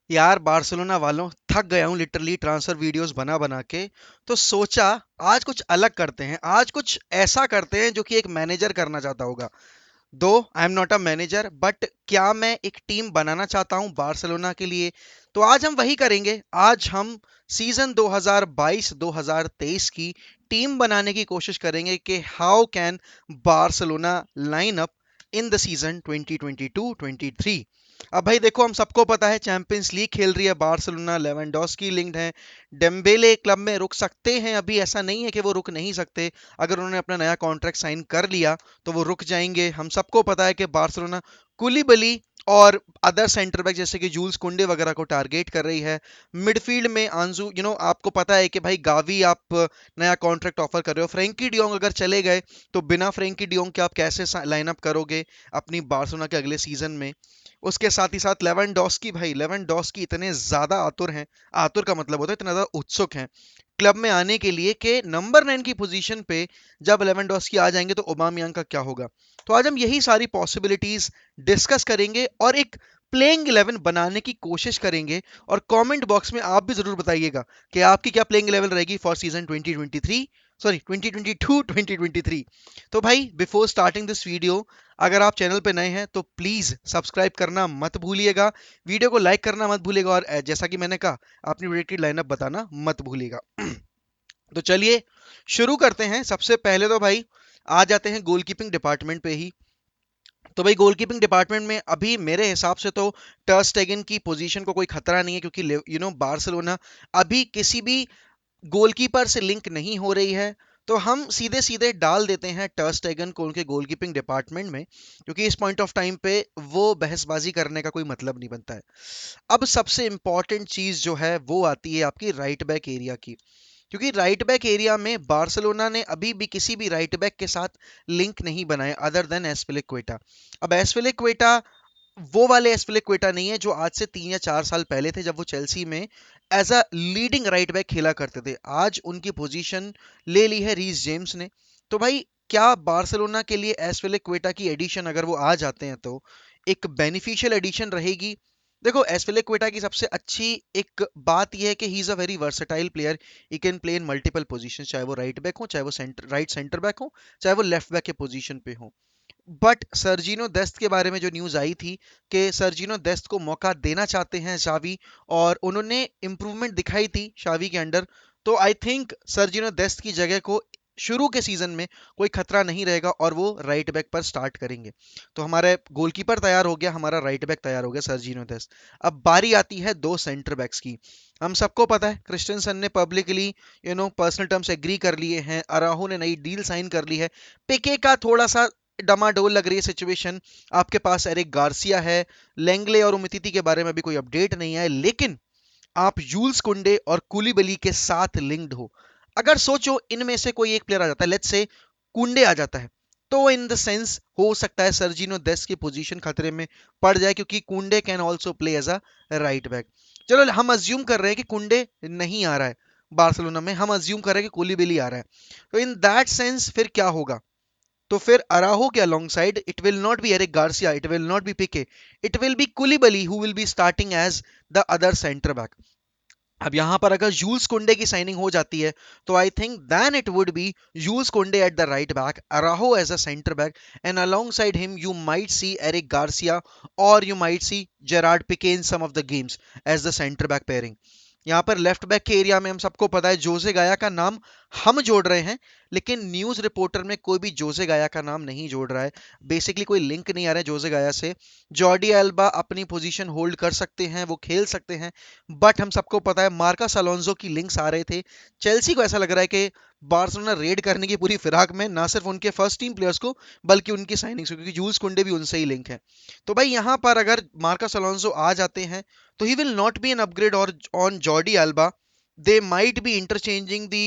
यार बार्सिलोना वालों, थक गया हूँ लिटरली ट्रांसफर वीडियोस बना बना के। तो सोचा आज कुछ अलग करते हैं, आज कुछ ऐसा करते हैं जो कि एक मैनेजर करना चाहता होगा। दो आई am not a manager, but क्या मैं एक टीम बनाना चाहता हूं बार्सिलोना के लिए। तो आज हम वही करेंगे। आज हम सीजन 2022-2023 की टीम बनाने की कोशिश करेंगे कि how can Barcelona line up in the season 2022-23। अब भाई देखो, हम सबको पता है चैंपियंस लीग खेल रही है बार्सिलोना, लेवेंडोस्की लिंक्ड है। डेम्बेले क्लब में रुक सकते हैं, अभी ऐसा नहीं है कि वो रुक नहीं सकते। अगर उन्होंने अपना नया कॉन्ट्रैक्ट साइन कर लिया तो वो रुक जाएंगे। हम सबको पता है कि बार्सिलोना कुलीबली और अदर सेंटर बैक जैसे कि जूल्स कुंडे वगैरह को टारगेट कर रही है। मिडफील्ड में आंसू, आपको पता है कि भाई गावी आप नया कॉन्ट्रैक्ट ऑफर कर रहे हो। फ्रेंकी डियोंग अगर चले गए तो बिना फ्रेंकी डियोंग के आप कैसे लाइनअप करोगे अपनी बार्सिलोना के अगले सीजन में। उसके साथ ही साथ लेवेंडोस्की, भाई लेवेंडोस्की इतने ज्यादा आतुर हैं। आतुर का मतलब होता है इतने ज्यादा उत्सुक हैं क्लब में आने के लिए कि नंबर 9 की पोजीशन पे जब लेवेंडोस्की आ जाएंगे तो ओबामियांग का क्या होगा। तो आज हम यही सारी पॉसिबिलिटीज डिस्कस करेंगे और एक प्लेइंग 11 बनाने की कोशिश करेंगे। और कमेंट बॉक्स में आप भी जरूर बताइएगा कि आपकी क्या प्लेइंग 11 रहेगी फॉर सीजन 2023, सॉरी 2022 2023। तो भाई बिफोर स्टार्टिंग दिस वीडियो, अगर आप चैनल पे नए हैं तो प्लीज सब्सक्राइब करना मत भूलिएगा, वीडियो को लाइक करना मत भूलिएगा, और जैसा कि मैंने कहा अपनी प्रेडिक्टेड लाइनअप बताना मत भूलिएगा। तो चलिए शुरू करते हैं। सबसे पहले तो भाई आ जाते हैं गोलकीपिंग डिपार्टमेंट पे ही। तो भाई गोलकीपिंग डिपार्टमेंट में अभी मेरे हिसाब से तो टर स्टेगन की पोजीशन को कोई खतरा नहीं है, क्योंकि बार्सिलोना अभी किसी भी गोलकीपर से लिंक नहीं हो रही है। तो हम सीधे सीधे डाल देते हैं टर स्टेगन को उनके गोलकीपिंग डिपार्टमेंट में, क्योंकि इस पॉइंट ऑफ टाइम पे वो बहसबाजी करने का कोई मतलब नहीं बनता है। अब सबसे इंपॉर्टेंट चीज जो है वो आती है आपकी राइट बैक एरिया की, क्योंकि राइट बैक एरिया में बार्सिलोना ने अभी भी किसी भी राइट बैक के साथ लिंक नहीं बनाए अदर देन एस्पिलिक्वेटा। अब एस्पिलिक्वेटा वो वाले एस्पिलिक्वेटा नहीं है जो आज से 3 या 4 साल पहले थे, जब वो चेल्सी में as a leading right back खेला करते थे। आज उनकी पोजीशन ले ली है रीस जेम्स ने। तो भाई क्या बार्सिलोना के लिए एस्पिलिक्वेटा की एडिशन अगर वो आ जाते हैं तो एक बेनिफिशियल एडिशन रहेगी। देखो एस्पिलिक्वेटा की सबसे अच्छी एक बात यह है कि ही is a very versatile player. He can play in multiple position, चाहे वो राइट बैक हो, चाहे वो राइट सेंटर बैक हो, चाहे वो लेफ्ट बैक के पोजीशन पे हो। बट सर्जिनो डेस्ट के बारे में जो न्यूज आई थी कि सर्जिनो डेस्ट को मौका देना चाहते हैं शावी, और उन्होंने इंप्रूवमेंट दिखाई थी शावी के अंडर। तो आई थिंक सर्जिनो डेस्ट की जगह को शुरू के सीजन में कोई खतरा नहीं रहेगा और वो राइट बैक पर स्टार्ट करेंगे। तो हमारा गोलकीपर तैयार हो गया, हमारा राइट बैक तैयार हो गया सर्जिनो डेस्ट। अब बारी आती है दो सेंटर बैक्स की। हम सबको पता है क्रिस्टियनसन ने पब्लिकली पर्सनल टर्म्स एग्री कर लिए हैं, अराहू ने नई डील साइन कर ली है। पिके का थोड़ा सा डमाडोल लग रही है सिचुएशन। आपके पास एरिक गार्सिया है, लेंगले और उमितीती के बारे में अभी कोई अपडेट नहीं है, लेकिन आप यूल्स कुंडे और कुलीबली के साथ लिंक्ड हो। अगर सोचो इनमें से कोई एक प्लेयर आ जाता है, लेट्स से कुंडे आ जाता है, तो इन द सेंस हो सकता है सर्जिनो डेस्ट की पोजीशन खतरे में पड़ जाए, क्योंकि Kounde can also play as a right back. चलो हम अज्यूम कर रहे हैं कि कुंडे नहीं आ रहा है बार्सिलोना में, हम अज्यूम कर रहे हैं कि कुलीबली आ रहा है। तो इन दैट सेंस फिर क्या होगा, तो फिर अराहो के alongside it will not be Eric Garcia, it will not be Pique, it will be Koulibaly who will be starting as the other centre back. अब यहां पर अगर जूल्स कुंडे की साइनिंग हो जाती है तो I think then it would be Jules Kounde at the right back, Araujo as a centre back, and alongside him you might see Eric Garcia और you might see Gerard Pique in some of the games as the centre back pairing. यहाँ पर left back के area में हम सबको पता है जोसे गाया का नाम हम जोड़ रहे हैं, लेकिन न्यूज रिपोर्टर में कोई भी जोसे गाया का नाम नहीं जोड़ रहा है। बेसिकली कोई लिंक नहीं आ रहा है जोसे गाया से। जॉर्डी एल्बा अपनी पोजीशन होल्ड कर सकते हैं, वो खेल सकते हैं, बट हम सबको पता है मार्कस अलोंसो की लिंक्स आ रहे थे। चेल्सी को ऐसा लग रहा है कि बार्सिलोना रेड करने की पूरी फिराक में, ना सिर्फ उनके फर्स्ट टीम प्लेयर्स को बल्कि उनकी साइनिंग्स को, क्योंकि जूल्स कुंडे भी उनसे ही लिंक है। तो भाई यहाँ पर अगर मार्कस अलोंसो आ जाते हैं तो he will not be an upgrade और on Jordi Alba. They might be interchanging the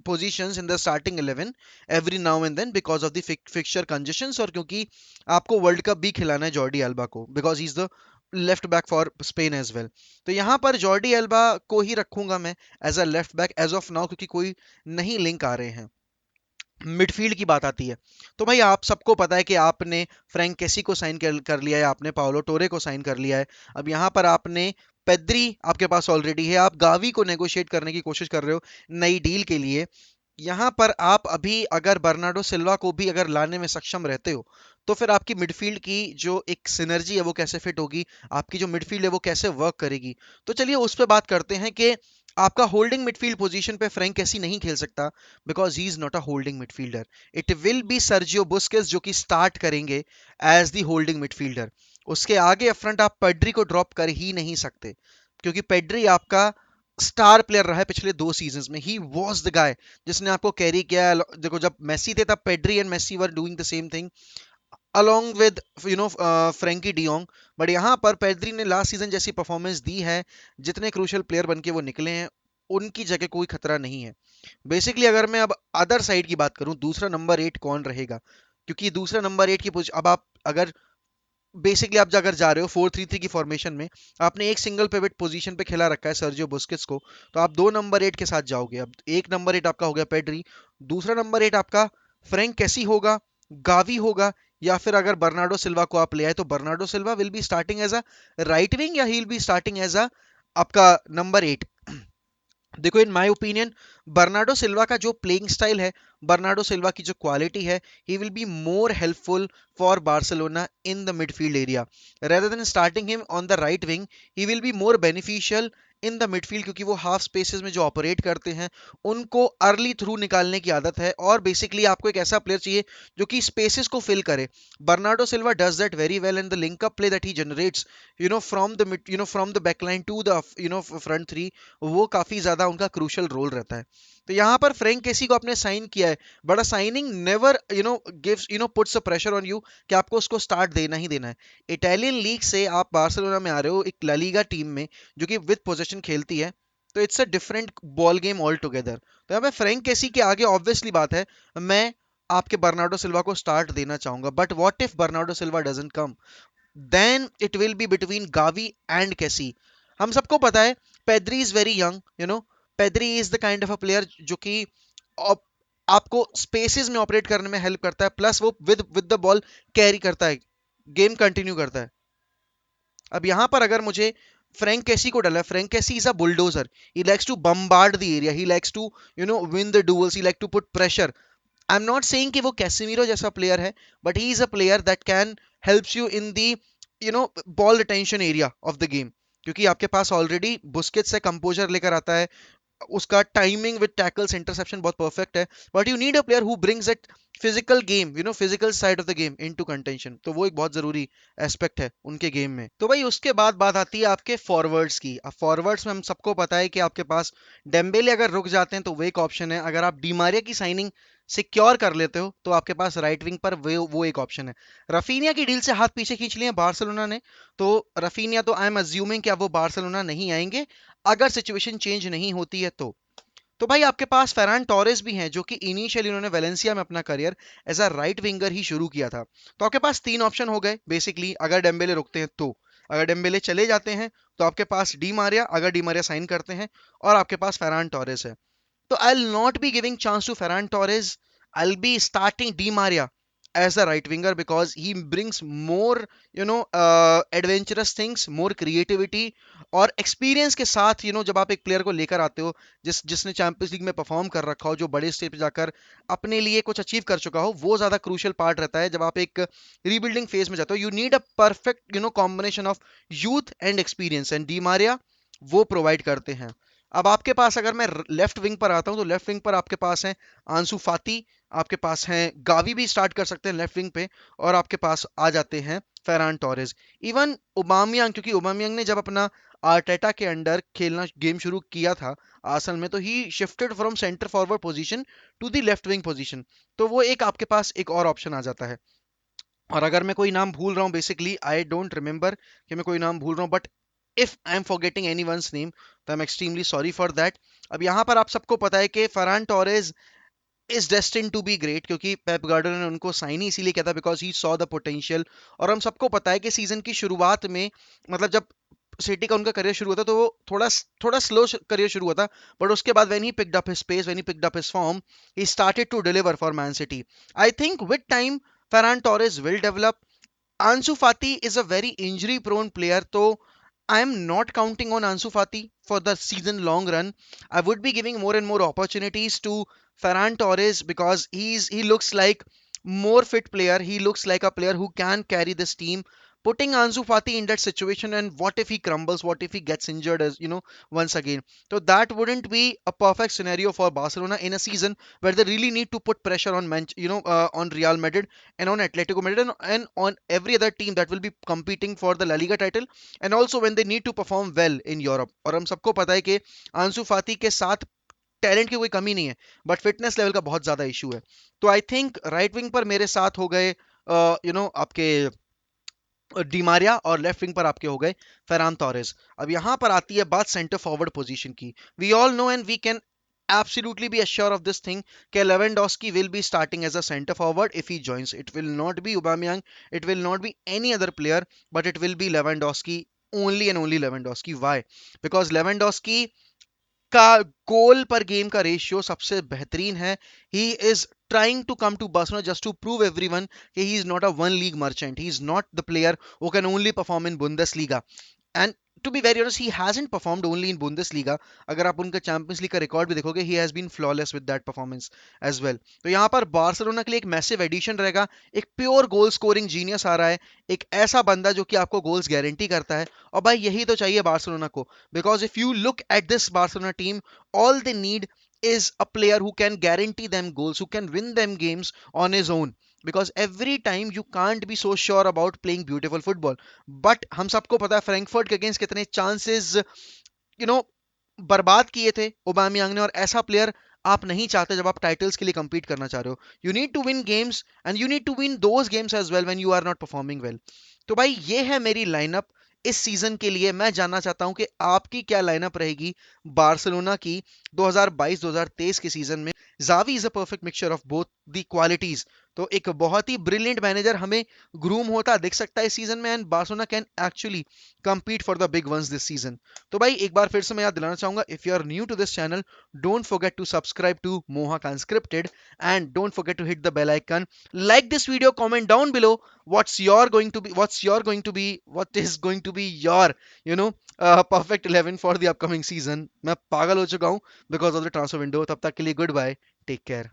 positions in the starting 11 every now and then because of the fixture congestions, और क्योंकि आपको वर्ल्ड कप भी खिलाना है जॉर्डी एल्बा को, because he is the left back for Spain as well. तो यहाँ पर जॉर्डी एल्बा को ही रखूंगा मैं as a left back as of now, क्योंकि कोई नहीं लिंक आ रहे हैं। मिडफील्ड की बात आती है, तो भाई आप सबको पता है कि आपने फ्रैंक केसी को साइन कर लिया है, आपने पाओलो टोरे को साइन कर लिया है। अब यहाँ पर आपने पेद्री आपके पास ऑलरेडी है, आप गावी को नेगोशिएट करने की कोशिश कर रहे हो नई डील के लिए। यहाँ पर आप अभी अगर बर्नार्डो सिल्वा को भी अगर लाने में सक्षम रहते हो, तो फिर आपकी मिडफील्ड की जो एक सिनर्जी है वो कैसे फिट होगी, आपकी जो मिडफील्ड है वो कैसे वर्क करेगी। तो चलिए उस पर बात करते हैं कि आपका होल्डिंग मिडफील्ड पोजीशन पे फ्रैंक कैसी नहीं खेल सकता, because he is not a holding midfielder. It will B Sergio Busquets जो कि स्टार्ट करेंगे एज द होल्डिंग मिडफील्डर। उसके आगे अफ्रंट आप पेड्री को ड्रॉप कर ही नहीं सकते, क्योंकि पेड्री आपका स्टार प्लेयर रहा है पिछले 2 सीजन्स में। ही वॉज द गाय जिसने आपको कैरी किया। देखो जब मेसी थे तब Pedri and Messi were doing the same thing along with Frenkie de Jong. But यहाँ पर पेड्री ने लास्ट सीजन जैसी परफॉर्मेंस दी है, जितने क्रूशियल प्लेयर बन के वो निकले हैं उनकी जगह कोई खतरा नहीं है। बेसिकली अगर मैं अब अदर साइड की बात करूं, दूसरा नंबर 8 कौन रहेगा, क्योंकि दूसरा नंबर 8 की पोजीशन अब आप अगर बेसिकली आप अगर जा रहे हो 4-3-3 की फॉर्मेशन में, आपने एक सिंगल पिवट पोजीशन पे खिला रखा है सर्जियो बुस्केट्स को, तो आप 2 नंबर 8 के साथ जाओगे। अब एक नंबर 8 आपका हो गया पेड्री, दूसरा नंबर 8 आपका फ्रैंक कैसी होगा, गावी होगा, या फिर अगर बर्नार्डो सिल्वा को आप ले आए तो Bernardo Silva will be starting as a right wing या he will be starting as a आपका नंबर 8। देखो in my opinion Bernardo Silva का जो प्लेइंग स्टाइल है, बर्नार्डो सिल्वा की जो क्वालिटी है, he will be more helpful for Barcelona in the midfield area rather than starting him on the right wing. He will be more beneficial in the midfield, क्योंकि वो half spaces में जो operate करते हैं उनको early through निकालने की आदत है, और बेसिकली आपको एक ऐसा प्लेयर चाहिए जो कि स्पेसेस को फिल करे। Bernardo Silva does that very well, and the link up play that he generates from the from the backline to the front three, वो काफी ज्यादा उनका क्रूशल रोल रहता है। तो यहाँ पर फ्रैंक केसी को आपने साइन किया है, बड़ा signing never gives puts a pressure on you कि आपको उसको स्टार्ट देना ही देना है। इटालियन लीग से आप बार्सिलोना में आ रहे हो एक ला लीगा टीम में जो कि विद पोजीशन खेलती है, तो it's a different ball game all together. तो यहाँ पे फ्रैंक केसी के आगे ऑब्वियसली बात है, मैं आपके बर्नार्डो सिल्वा को स्टार्ट देना चाहूंगा, but what if Bernardo Silva doesn't come, then it will be between Gavi and Kessie. हम सबको पता है Pedri is very young, Pedri is the kind of a player जो कि आप- आपको स्पेसेस में ऑपरेट करने में हेल्प करता है, प्लस वो with with the ball carry करता है, गेम कंटिन्यू करता है। अब यहां पर अगर मुझे फ्रैंक कैसी को डाला, Franck Kessie is a bulldozer, he likes to bombard the area, he likes to win the duels, he like to put pressure. I am not saying कि वो कैसेमीरो जैसा प्लेयर है, but he is a player that can helps you in the ball retention area of the game, क्योंकि आपके पास already Busquets से composure लेकर आता है, उसका टाइमिंग विद टैकल्स इंटरसेप्शन बहुत परफेक्ट है, but you need a player who brings that physical game, physical side of the game into contention, तो वो एक बहुत जरूरी एस्पेक्ट है उनके गेम में। तो भाई उसके बाद बात आती है आपके फॉरवर्ड्स की। अब फॉरवर्ड्स में हम सबको पता है कि आपके पास डेम्बेले अगर रुक जाते हैं तो वो एक ऑप्शन है, अगर आप डीमारिया की साइनिंग सिक्योर कर लेते हो तो आपके पास राइट विंग पर वो एक ऑप्शन है। रफीनिया की डील से हाथ पीछे खींच लिए बार्सिलोना ने, तो रफीनिया तो आई एम अज्यूमिंग कि अब वो बार्सिलोना नहीं आएंगे अगर सिचुएशन चेंज नहीं होती है तो भाई आपके पास फेरान टोरेस भी हैं जो कि इनिशियली उन्होंने वेलेंसिया में अपना career as a right winger ही शुरू किया था। तो आपके पास 3 ऑप्शन हो गए बेसिकली, अगर डेम्बेले रुकते हैं तो। अगर डेम्बेले चले जाते हैं तो आपके पास डी मारिया, अगर डी मारिया साइन करते हैं, और आपके पास फेरान टोरेस है। So I'll not be giving chance to Ferran Torres. I'll be starting Di Maria as a right winger because he brings more, adventurous things, more creativity और experience के साथ, जब आप एक प्लेयर को लेकर आते हो जिसने चैंपियंस लीग में परफॉर्म कर रखा हो, जो बड़े स्टेज पे जाकर अपने लिए कुछ अचीव कर चुका हो, वो ज्यादा क्रूशियल पार्ट रहता है जब आप एक रीबिल्डिंग फेज में जाते हो। You need a perfect combination of youth and experience, and Di Maria वो प्रोवाइड करते हैं। अब आपके पास अगर मैं लेफ्ट विंग पर आता हूं तो लेफ्ट विंग पर आपके पास है आंसू फाती, आपके पास है गावी भी स्टार्ट कर सकते हैं लेफ्ट विंग पे, और आपके पास आ जाते हैं फेरान टोरेस, इवन ओबामियांग, क्योंकि ओबामियांग ने जब अपना आर्टेटा के अंडर खेलना गेम शुरू किया था आर्सेनल में, तो he shifted from centre forward position to the left wing position, तो वो एक आपके पास एक और ऑप्शन आ जाता है। और अगर मैं कोई नाम भूल रहा हूँ, बेसिकली आई डोंट रिमेंबर कि मैं कोई नाम भूल रहा हूँ, but if I am forgetting any one's name तो I am extremely sorry for that. अब यहाँ पर आप सबको पता है कि Ferran Torres is destined to be great, क्योंकि पेप गार्डियोला ने उनको साइन ही इसीलिए किया था because he saw the potential. और हम सबको पता है कि सीजन की शुरुआत में, मतलब जब सिटी का उनका करियर शुरू हुआ था तो वो थोड़ा थोड़ा स्लो करियर शुरू हुआ था, बट उसके बाद when he picked up his space, when he picked up his form, he started to deliver for Man City. I think with time Ferran Torres will develop. Ansu Fati is a very injury prone player, so I am not counting on Ansu Fati for the season long run. I would be giving more and more opportunities to Ferran Torres because he looks like more fit player. He looks like a player who can carry this team. Putting Ansu Fati in that situation, and what if he crumbles? What if he gets injured as once again? So that wouldn't be a perfect scenario for Barcelona in a season where they really need to put pressure on on Real Madrid and on Atletico Madrid and on every other team that will be competing for the La Liga title, and also when they need to perform well in Europe. और हम सबको पता है कि आंसू फाती के साथ talent की कोई कमी नहीं है, बट फिटनेस लेवल का बहुत ज्यादा इशू है. तो आई थिंक राइट विंग पर मेरे साथ हो गए आपके डिमारिया, और लेफ्ट विंग पर आपके हो गए फेरान टोरेस. अब यहां पर आती है बात सेंटर फॉरवर्ड पोजीशन की. We all know and we can absolutely be assured of this thing that Lewandowski will be starting as a center forward if he joins. It will not be Aubameyang, it will not be any other player, but it will be Lewandowski, only and only Lewandowski. Why? Because Lewandowski का गोल पर game का ratio सबसे बेहतरीन है. He is trying to come to Barcelona just to prove everyone that he is not a one league merchant. He is not the player who can only perform in Bundesliga. And to be very honest, he hasn't performed only in Bundesliga. अगर आप उनका champions league का record भी देखोगे, he has been flawless with that performance as well. तो यहाँ पर Barcelona के लिए एक मैसिव एडिशन रहेगा. एक प्योर गोल स्कोरिंग जीनियस आ रहा है, एक ऐसा बंदा जो कि आपको गोल्स गारंटी करता है. और भाई यही तो चाहिए बार्सिलोना को, because if you look at this Barcelona team, all they need is a player who can guarantee them goals, who can win them games on his own. Because every time you can't be so sure about playing beautiful football. But हम सबको पता है Frankfurt के against कितने chances you know बर्बाद किए थे ओबामियांग ने, और ऐसा प्लेयर आप नहीं चाहते जब आप टाइटल्स के लिए compete करना चाह रहे हो. You need to win games and you need to win those games as well when you are not performing well. तो भाई ये है मेरी लाइनअप इस सीजन के लिए. मैं जानना चाहता हूं कि आपकी क्या लाइनअप रहेगी बार्सिलोना की 2022-2023 के सीजन में. Xavi is a perfect mixture of both the qualities. तो एक बहुत ही ब्रिलियंट मैनेजर हमें ग्रूम होता दिख सकता है इस सीजन में, एंड Barcelona can actually compete for the big ones this season. तो भाई एक बार फिर से मैं याद दिलाना चाहूंगा, if you are new to this channel, don't forget to subscribe to Mohawk Unscripted, and don't forget to hit the bell icon. Like this video, comment down below what is going to be your perfect 11 for the upcoming season. मैं पागल हो चुका हूँ because of the transfer window. तब तक के लिए goodbye, take care.